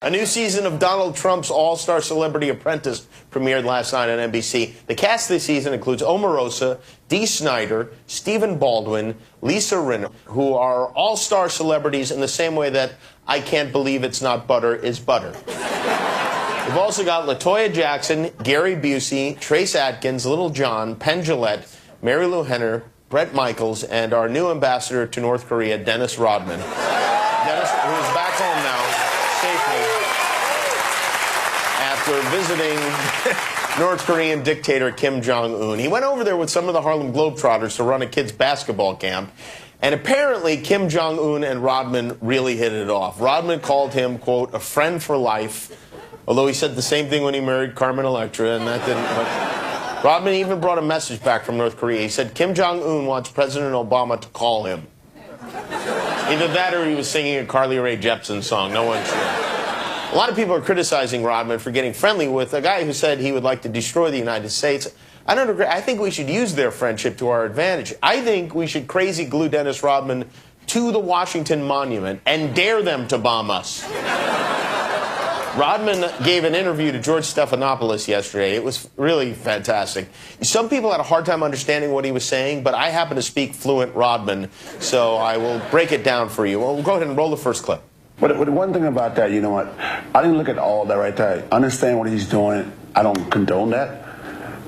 A new season of Donald Trump's All-Star Celebrity Apprentice premiered last night on NBC. The cast this season includes Omarosa, Dee Snider, Stephen Baldwin, Lisa Rinna, who are all-star celebrities in the same way that I Can't Believe It's Not Butter is butter. We've also got LaToya Jackson, Gary Busey, Trace Adkins, Little John, Penn Jillette, Mary Lou Henner, Bret Michaels, and our new ambassador to North Korea, Dennis Rodman. Dennis, who is back home now, safely, after visiting North Korean dictator Kim Jong-un. He went over there with some of the Harlem Globetrotters to run a kids' basketball camp. And apparently, Kim Jong-un and Rodman really hit it off. Rodman called him, quote, a friend for life, although he said the same thing when he married Carmen Electra, and that didn't... But Rodman even brought a message back from North Korea. He said Kim Jong-un wants President Obama to call him. Either that or he was singing a Carly Rae Jepsen song. No one's sure. A lot of people are criticizing Rodman for getting friendly with a guy who said he would like to destroy the United States. I don't agree. I think we should use their friendship to our advantage. I think we should crazy glue Dennis Rodman to the Washington Monument and dare them to bomb us. Rodman gave an interview to George Stephanopoulos yesterday. It was really fantastic. Some people had a hard time understanding what he was saying, but I happen to speak fluent Rodman, so I will break it down for you. Well, go ahead and roll the first clip. But one thing about that, you know what? I didn't look at all that right there. I understand what he's doing. I don't condone that.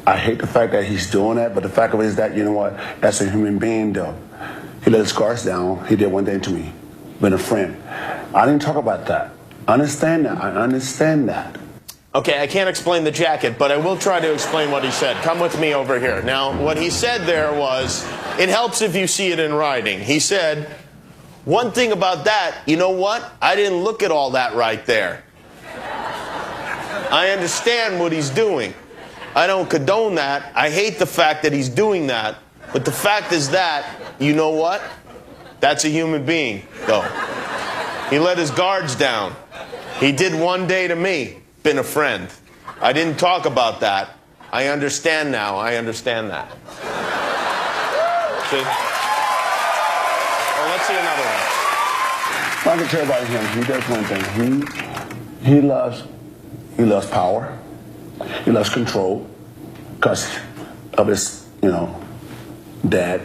I hate the fact that he's doing that, but the fact of it is that, you know what? That's a human being, though. He let his guards down. He did one thing to me. Been a friend. I didn't talk about that. I understand that. I understand that. Okay, I can't explain the jacket, but I will try to explain what he said. Come with me over here. Now, what he said there was, it helps if you see it in writing. He said, one thing about that, you know what? I didn't look at all that right there. I understand what he's doing. I don't condone that. I hate the fact that he's doing that. But the fact is that, you know what? That's a human being, though. He let his guards down. He did one day to me, been a friend. I didn't talk about that. I understand now. I understand that. See? Oh, let's see another one. I can tell about him. He does one thing. He loves power. He loves control because of his, dad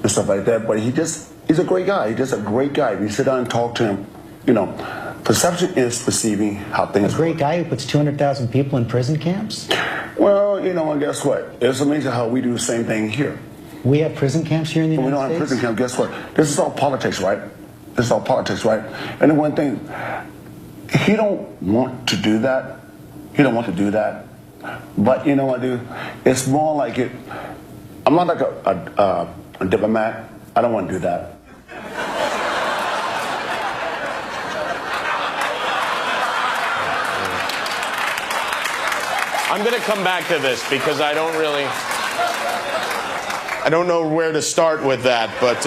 and stuff like that. But he's a great guy. He's just a great guy. If you sit down and talk to him, perception is perceiving how things A great guy who puts 200,000 people in prison camps? Well, and guess what? It's amazing how we do the same thing here. We have prison camps here in the United States? We don't have prison camps. Guess what? This is all politics, right? This is all politics, right? And the one thing, he don't want to do that. He don't want to do that. But you know what, dude? It's more like it. I'm not like a diplomat. I don't want to do that. I'm going to come back to this because I don't know where to start with that. But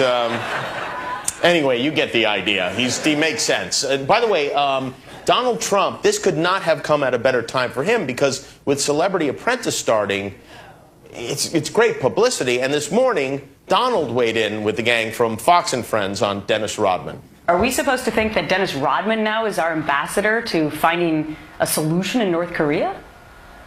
anyway, you get the idea. He makes sense. By the way, Donald Trump, this could not have come at a better time for him because with Celebrity Apprentice starting, it's great publicity. And this morning, Donald weighed in with the gang from Fox and Friends on Dennis Rodman. Are we supposed to think that Dennis Rodman now is our ambassador to finding a solution in North Korea?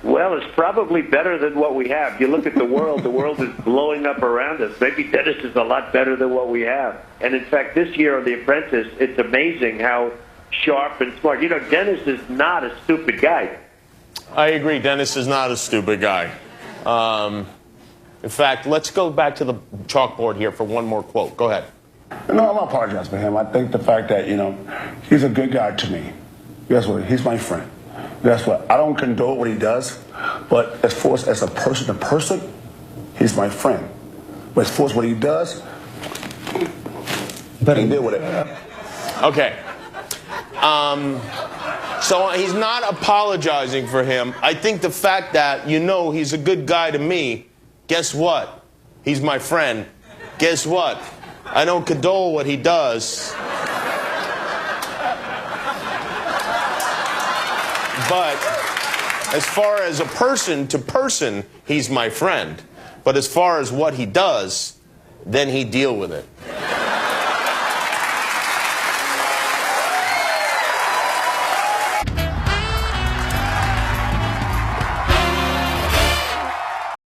Well, it's probably better than what we have. You look at the world is blowing up around us. Maybe Dennis is a lot better than what we have. And in fact, this year on The Apprentice, it's amazing how sharp and smart. Dennis is not a stupid guy. I agree. Dennis is not a stupid guy. In fact, let's go back to the chalkboard here for one more quote. Go ahead. No, I'm not apologizing for him. I think the fact that, he's a good guy to me. Guess what? He's my friend. Guess what? I don't condone what he does, but as far as a person to person, he's my friend. But as far as what he does, but he deal with it. Okay. So he's not apologizing for him. I think the fact that, he's a good guy to me, guess what? He's my friend. Guess what? I don't condone what he does. But as far as a person to person, he's my friend. But as far as what he does, then he deal with it.